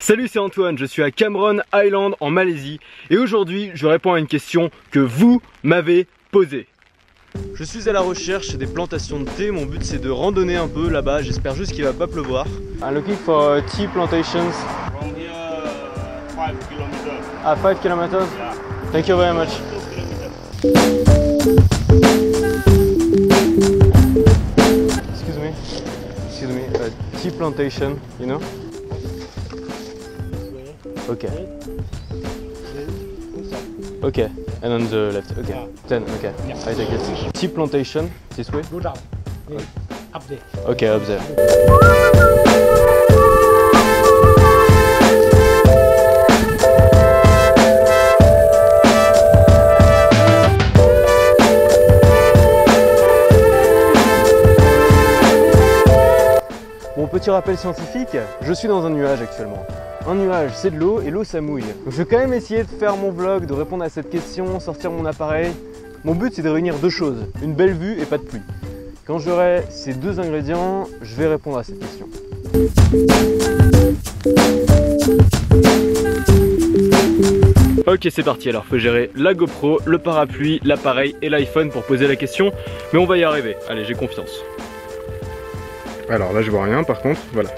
Salut, c'est Antoine, je suis à Cameron Island en Malaisie et aujourd'hui je réponds à une question que vous m'avez posée. Je suis à la recherche des plantations de thé, mon but c'est de randonner un peu là-bas, j'espère juste qu'il va pas pleuvoir. I'm looking for tea plantations. From here, 5 kilometers. Ah, 5 kilometers? Yeah. Thank you very much. Excuse me, tea plantation, you know? Okay. Okay, and on the left. Okay. Yeah. Then, okay. Yeah. I take it. Tea plantation, this way? Go down. Up there. Okay, up there. Bon, petit rappel scientifique, je suis dans un nuage actuellement. Un nuage, c'est de l'eau et l'eau, ça mouille. Donc je vais quand même essayer de faire mon vlog, de répondre à cette question, sortir mon appareil. Mon but, c'est de réunir deux choses, une belle vue et pas de pluie. Quand j'aurai ces deux ingrédients, je vais répondre à cette question. Ok, c'est parti, alors faut gérer la GoPro, le parapluie, l'appareil et l'iPhone pour poser la question, mais on va y arriver. Allez, j'ai confiance. Alors là je vois rien par contre, voilà.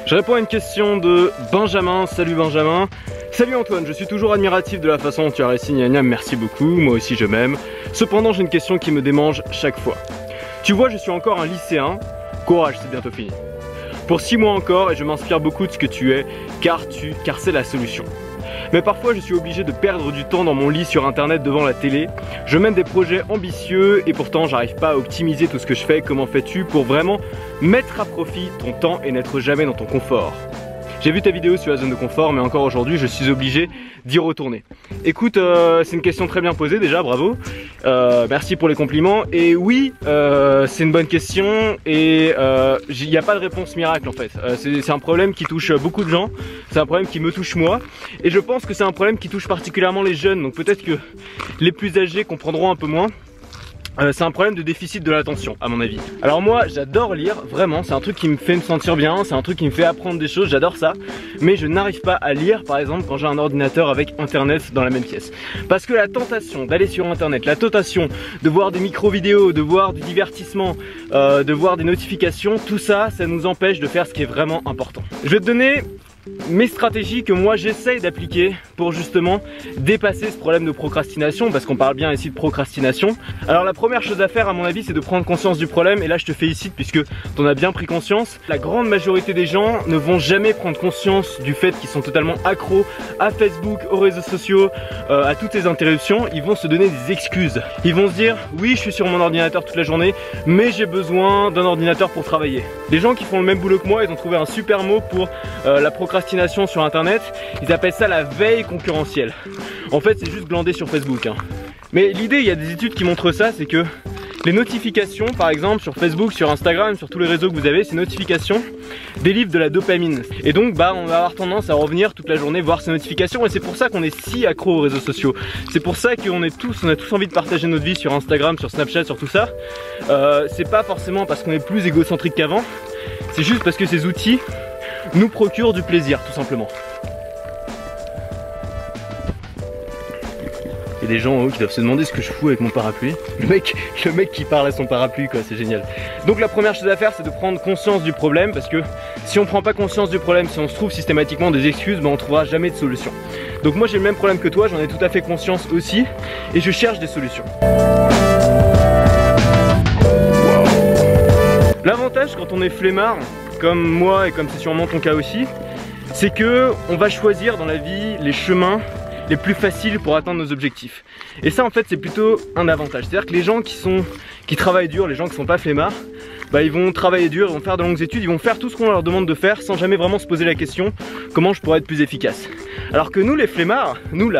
Je réponds à une question de Benjamin. Salut Benjamin. Salut Antoine, je suis toujours admiratif de la façon dont tu as réussi gna gna, merci beaucoup, moi aussi je m'aime. Cependant j'ai une question qui me démange chaque fois. Tu vois, je suis encore un lycéen, courage, c'est bientôt fini. Pour 6 mois encore et je m'inspire beaucoup de ce que tu es, car c'est la solution. Mais parfois je suis obligé de perdre du temps dans mon lit sur internet devant la télé. Je mène des projets ambitieux et pourtant j'arrive pas à optimiser tout ce que je fais. Comment fais-tu pour vraiment mettre à profit ton temps et n'être jamais dans ton confort? J'ai vu ta vidéo sur la zone de confort, mais encore aujourd'hui je suis obligé d'y retourner. Écoute, c'est une question très bien posée déjà, bravo. Merci pour les compliments. Et oui, c'est une bonne question et il n'y a pas de réponse miracle en fait. C'est un problème qui touche beaucoup de gens, c'est un problème qui me touche moi. Et je pense que c'est un problème qui touche particulièrement les jeunes, donc peut-être que les plus âgés comprendront un peu moins. C'est un problème de déficit de l'attention à mon avis. Alors moi j'adore lire, vraiment, c'est un truc qui me fait me sentir bien, c'est un truc qui me fait apprendre des choses, j'adore ça. Mais je n'arrive pas à lire par exemple quand j'ai un ordinateur avec internet dans la même pièce. Parce que la tentation d'aller sur internet, la tentation de voir des micro-vidéos, de voir du divertissement, de voir des notifications, tout ça, ça nous empêche de faire ce qui est vraiment important. Je vais te donner mes stratégies que moi j'essaye d'appliquer pour justement dépasser ce problème de procrastination, parce qu'on parle bien ici de procrastination. Alors la première chose à faire à mon avis, c'est de prendre conscience du problème, et là je te félicite puisque tu en as bien pris conscience. La grande majorité des gens ne vont jamais prendre conscience du fait qu'ils sont totalement accros à Facebook, aux réseaux sociaux, à toutes ces interruptions. Ils vont se donner des excuses. Ils vont se dire oui, je suis sur mon ordinateur toute la journée, mais j'ai besoin d'un ordinateur pour travailler. Les gens qui font le même boulot que moi, ils ont trouvé un super mot pour la procrastination sur internet, ils appellent ça la veille concurrentielle. En fait c'est juste glander sur Facebook hein. Mais l'idée, il y a des études qui montrent ça, c'est que les notifications par exemple sur Facebook, sur Instagram, sur tous les réseaux que vous avez, ces notifications délivrent de la dopamine. Et donc on va avoir tendance à revenir toute la journée voir ces notifications, et c'est pour ça qu'on est si accro aux réseaux sociaux. C'est pour ça qu'on a tous envie de partager notre vie sur Instagram, sur Snapchat, sur tout ça. C'est pas forcément parce qu'on est plus égocentrique qu'avant, c'est juste parce que ces outils nous procure du plaisir tout simplement. Il y a des gens en haut qui doivent se demander ce que je fous avec mon parapluie. Le mec qui parle à son parapluie quoi, c'est génial. Donc la première chose à faire, c'est de prendre conscience du problème, parce que si on prend pas conscience du problème, si on se trouve systématiquement des excuses, on trouvera jamais de solution. Donc moi j'ai le même problème que toi, j'en ai tout à fait conscience aussi, et je cherche des solutions. L'avantage quand on est flemmard, comme moi et comme c'est sûrement ton cas aussi, c'est que on va choisir dans la vie les chemins les plus faciles pour atteindre nos objectifs. Et ça en fait c'est plutôt un avantage. C'est-à-dire que les gens qui travaillent dur, les gens qui sont pas flemmards, ils vont travailler dur, ils vont faire de longues études, ils vont faire tout ce qu'on leur demande de faire sans jamais vraiment se poser la question comment je pourrais être plus efficace. Alors que nous les flemmards, nous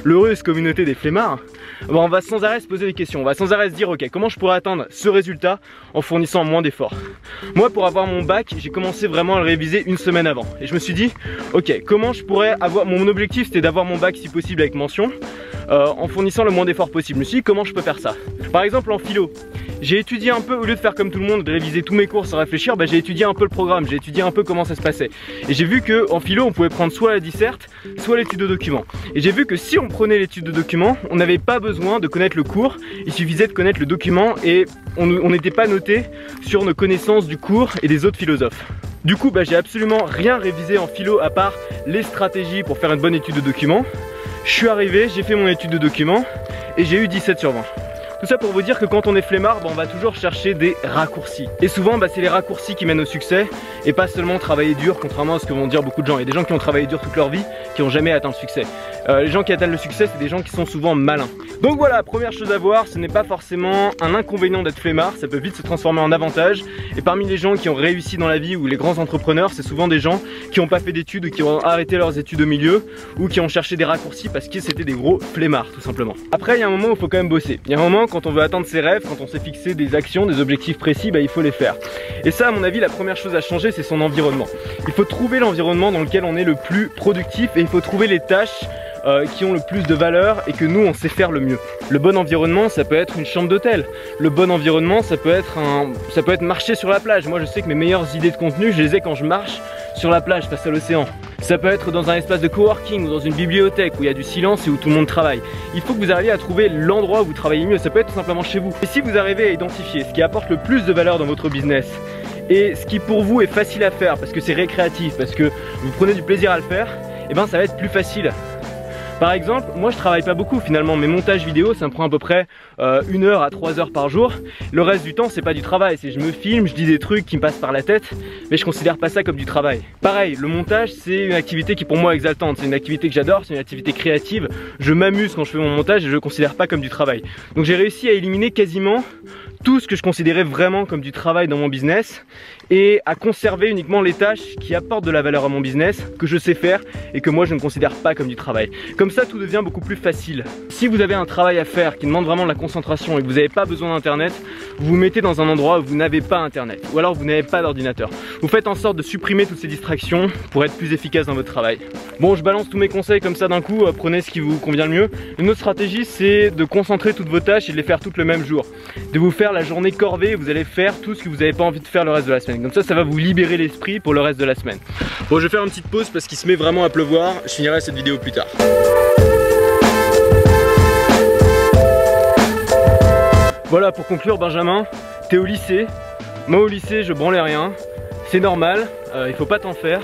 l'heureuse communauté des flemmards, on va sans arrêt se poser des questions, on va sans arrêt se dire ok, comment je pourrais atteindre ce résultat en fournissant moins d'efforts. Moi pour avoir mon bac, j'ai commencé vraiment à le réviser une semaine avant, et je me suis dit ok, comment je pourrais avoir, mon objectif c'était d'avoir mon bac si possible avec mention, en fournissant le moins d'efforts possible. Je me suis dit comment je peux faire ça. Par exemple en philo, j'ai étudié un peu, au lieu de faire comme tout le monde, de réviser tous mes cours sans réfléchir, j'ai étudié un peu le programme, j'ai étudié un peu comment ça se passait. Et j'ai vu qu'en philo, on pouvait prendre soit la disserte, soit l'étude de document. Et j'ai vu que si on prenait l'étude de document, on n'avait pas besoin de connaître le cours, il suffisait de connaître le document et on n'était pas noté sur nos connaissances du cours et des autres philosophes. Du coup, j'ai absolument rien révisé en philo à part les stratégies pour faire une bonne étude de document. Je suis arrivé, j'ai fait mon étude de document et j'ai eu 17 sur 20. Tout ça pour vous dire que quand on est flemmard, on va toujours chercher des raccourcis. Et souvent, c'est les raccourcis qui mènent au succès et pas seulement travailler dur, contrairement à ce que vont dire beaucoup de gens. Il y a des gens qui ont travaillé dur toute leur vie qui n'ont jamais atteint le succès. Les gens qui atteignent le succès, c'est des gens qui sont souvent malins. Donc voilà, première chose à voir, ce n'est pas forcément un inconvénient d'être flemmard, ça peut vite se transformer en avantage. Et parmi les gens qui ont réussi dans la vie ou les grands entrepreneurs, c'est souvent des gens qui n'ont pas fait d'études ou qui ont arrêté leurs études au milieu ou qui ont cherché des raccourcis parce que c'était des gros flemmards tout simplement. Après, il y a un moment où il faut quand même bosser. Il y a un moment quand on veut atteindre ses rêves, quand on s'est fixé des actions, des objectifs précis, il faut les faire. Et ça, à mon avis, la première chose à changer, c'est son environnement. Il faut trouver l'environnement dans lequel on est le plus productif et il faut trouver les tâches qui ont le plus de valeur et que nous on sait faire le mieux. Le bon environnement, ça peut être une chambre d'hôtel. Le bon environnement, ça peut être marcher sur la plage. Moi je sais que mes meilleures idées de contenu, je les ai quand je marche sur la plage face à l'océan. Ça peut être dans un espace de coworking ou dans une bibliothèque où il y a du silence et où tout le monde travaille. Il faut que vous arriviez à trouver l'endroit où vous travaillez mieux. Ça peut être tout simplement chez vous. Et si vous arrivez à identifier ce qui apporte le plus de valeur dans votre business et ce qui pour vous est facile à faire parce que c'est récréatif, parce que vous prenez du plaisir à le faire, et ça va être plus facile. Par exemple, moi je travaille pas beaucoup finalement, mes montages vidéo ça me prend à peu près 1 heure à 3 heures par jour. Le reste du temps c'est pas du travail, c'est je me filme, je dis des trucs qui me passent par la tête, mais je considère pas ça comme du travail. Pareil, le montage c'est une activité qui pour moi est exaltante, c'est une activité que j'adore, c'est une activité créative, je m'amuse quand je fais mon montage et je le considère pas comme du travail. Donc j'ai réussi à éliminer quasiment tout ce que je considérais vraiment comme du travail dans mon business et à conserver uniquement les tâches qui apportent de la valeur à mon business, que je sais faire et que moi je ne considère pas comme du travail. Comme ça tout devient beaucoup plus facile. Si vous avez un travail à faire qui demande vraiment de la concentration et que vous n'avez pas besoin d'internet, vous vous mettez dans un endroit où vous n'avez pas internet ou alors vous n'avez pas d'ordinateur. Vous faites en sorte de supprimer toutes ces distractions pour être plus efficace dans votre travail. Bon, je balance tous mes conseils comme ça d'un coup, prenez ce qui vous convient le mieux. Une autre stratégie c'est de concentrer toutes vos tâches et de les faire toutes le même jour. De vous faire la journée corvée, vous allez faire tout ce que vous n'avez pas envie de faire le reste de la semaine. Comme ça va vous libérer l'esprit pour le reste de la semaine. Bon, je vais faire une petite pause parce qu'il se met vraiment à pleuvoir. Je finirai cette vidéo plus tard. Voilà, pour conclure, Benjamin, t'es au lycée. Moi au lycée, je branlais rien. C'est normal, il faut pas t'en faire.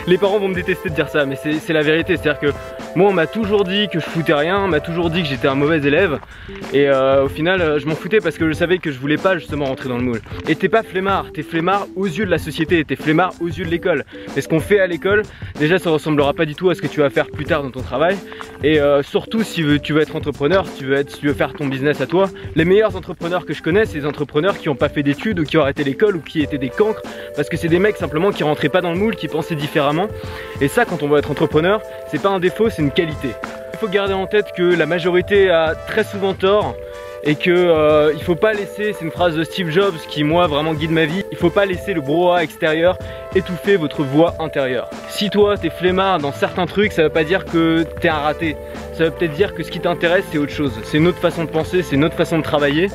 Les parents vont me détester de dire ça, mais c'est la vérité. C'est-à-dire que moi on m'a toujours dit que je foutais rien, on m'a toujours dit que j'étais un mauvais élève. Et au final je m'en foutais parce que je savais que je voulais pas justement rentrer dans le moule. Et t'es pas flemmard, t'es flemmard aux yeux de la société, t'es flemmard aux yeux de l'école. Et ce qu'on fait à l'école, déjà ça ressemblera pas du tout à ce que tu vas faire plus tard dans ton travail. Et surtout si tu veux être entrepreneur, si tu veux faire ton business à toi, les meilleurs entrepreneurs que je connais, c'est des entrepreneurs qui n'ont pas fait d'études ou qui ont arrêté l'école ou qui étaient des cancres. Parce que c'est des mecs simplement qui rentraient pas dans le moule, qui pensaient différemment. Et ça, quand on veut être entrepreneur, c'est pas un défaut, c'est une qualité. Il faut garder en tête que la majorité a très souvent tort et que il faut pas laisser, c'est une phrase de Steve Jobs qui moi vraiment guide ma vie, il faut pas laisser le brouhaha extérieur étouffer votre voix intérieure. Si toi t'es flemmard dans certains trucs, ça veut pas dire que t'es un raté, ça veut peut-être dire que ce qui t'intéresse c'est autre chose, c'est une autre façon de penser, c'est une autre façon de travailler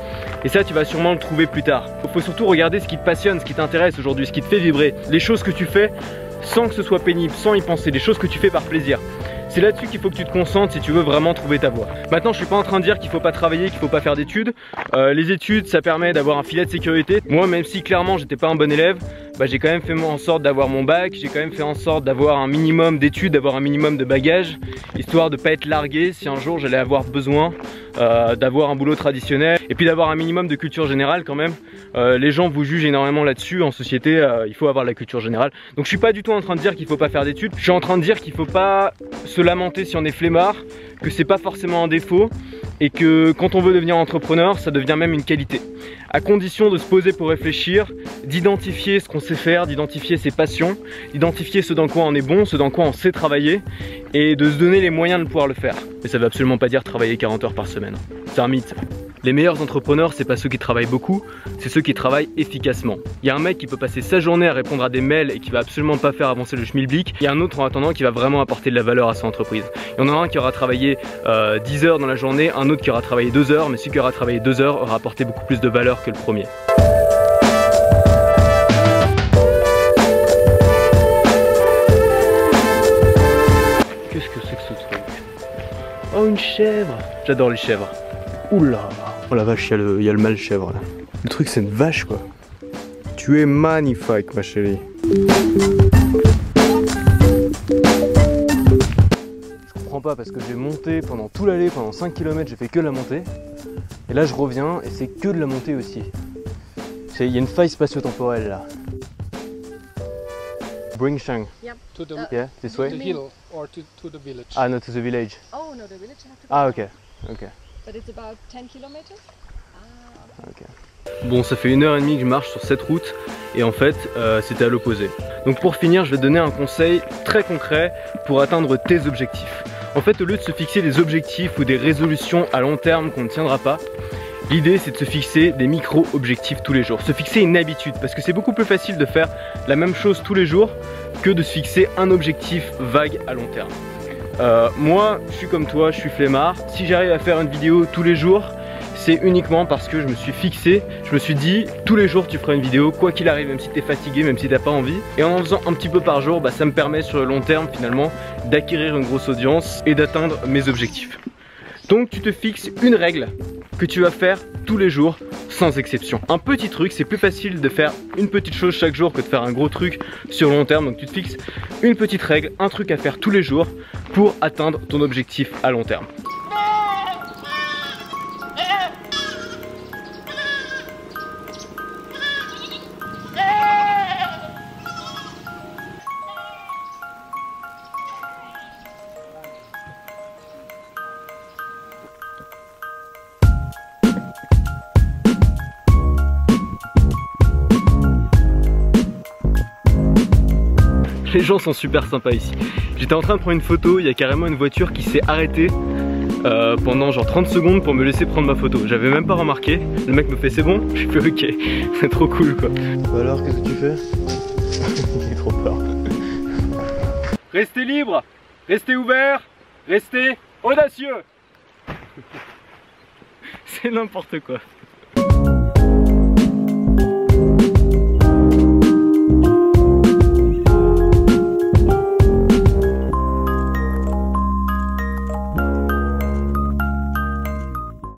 et ça tu vas sûrement le trouver plus tard. Il faut surtout regarder ce qui te passionne, ce qui t'intéresse aujourd'hui, ce qui te fait vibrer, les choses que tu fais sans que ce soit pénible, sans y penser, des choses que tu fais par plaisir. C'est là-dessus qu'il faut que tu te concentres si tu veux vraiment trouver ta voie. Maintenant, je suis pas en train de dire qu'il faut pas travailler, qu'il faut pas faire d'études. Les études, ça permet d'avoir un filet de sécurité. Moi, même si clairement j'étais pas un bon élève, j'ai quand même fait en sorte d'avoir mon bac, j'ai quand même fait en sorte d'avoir un minimum d'études, d'avoir un minimum de bagages, histoire de pas être largué si un jour j'allais avoir besoin d'avoir un boulot traditionnel et puis d'avoir un minimum de culture générale quand même. Les gens vous jugent énormément là-dessus en société, il faut avoir la culture générale. Donc je suis pas du tout en train de dire qu'il faut pas faire d'études, je suis en train de dire qu'il faut pas se lamenter si on est flemmard, que c'est pas forcément un défaut et que quand on veut devenir entrepreneur, ça devient même une qualité. À condition de se poser pour réfléchir, d'identifier ce qu'on sait faire, d'identifier ses passions, d'identifier ce dans quoi on est bon, ce dans quoi on sait travailler et de se donner les moyens de pouvoir le faire. Mais ça veut absolument pas dire travailler 40 heures par semaine. C'est un mythe. Les meilleurs entrepreneurs, c'est pas ceux qui travaillent beaucoup, c'est ceux qui travaillent efficacement. Il y a un mec qui peut passer sa journée à répondre à des mails et qui va absolument pas faire avancer le schmilblick. Il y a un autre en attendant qui va vraiment apporter de la valeur à son entreprise. Il y en a un qui aura travaillé 10 heures dans la journée, un autre qui aura travaillé 2 heures, mais celui qui aura travaillé 2 heures aura apporté beaucoup plus de valeur que le premier. Qu'est-ce que c'est que ce truc? Oh, une chèvre! J'adore les chèvres. Oula! Oh la vache, il y a le mâle chèvre là. Le truc, c'est une vache quoi. Tu es magnifique ma chérie. Je comprends pas parce que j'ai monté pendant tout l'aller, pendant 5 km, j'ai fait que de la montée. Et là je reviens et c'est que de la montée aussi. Il y a une faille spatio-temporelle là. Bring Shang. Yep. To the, Yeah, this way? to the hill or to the village. Ah, no, to the village. Oh no, the village you have to go. Ah, down. ok. Ok. But it's about 10 kilometers. Ah. Ok. Bon, ça fait 1h30 que je marche sur cette route et en fait c'était à l'opposé. Donc pour finir, je vais te donner un conseil très concret pour atteindre tes objectifs. En fait, au lieu de se fixer des objectifs ou des résolutions à long terme qu'on ne tiendra pas, l'idée c'est de se fixer des micro-objectifs tous les jours, se fixer une habitude parce que c'est beaucoup plus facile de faire la même chose tous les jours que de se fixer un objectif vague à long terme. Moi, je suis comme toi, je suis flemmard. Si j'arrive à faire une vidéo tous les jours, c'est uniquement parce que je me suis fixé, je me suis dit tous les jours tu feras une vidéo, quoi qu'il arrive, même si t'es fatigué, même si t'as pas envie. Et en faisant un petit peu par jour, ça me permet sur le long terme finalement d'acquérir une grosse audience et d'atteindre mes objectifs. Donc tu te fixes une règle que tu vas faire tous les jours sans exception. Un petit truc, c'est plus facile de faire une petite chose chaque jour que de faire un gros truc sur le long terme. Donc tu te fixes une petite règle, un truc à faire tous les jours pour atteindre ton objectif à long terme. Les gens sont super sympas ici. J'étais en train de prendre une photo, il y a carrément une voiture qui s'est arrêtée pendant genre 30 secondes pour me laisser prendre ma photo. J'avais même pas remarqué. Le mec me fait c'est bon? Je fais ok. C'est trop cool quoi. Alors qu'est-ce que tu fais? J'ai trop peur. Restez libre, restez ouvert, restez audacieux. C'est n'importe quoi.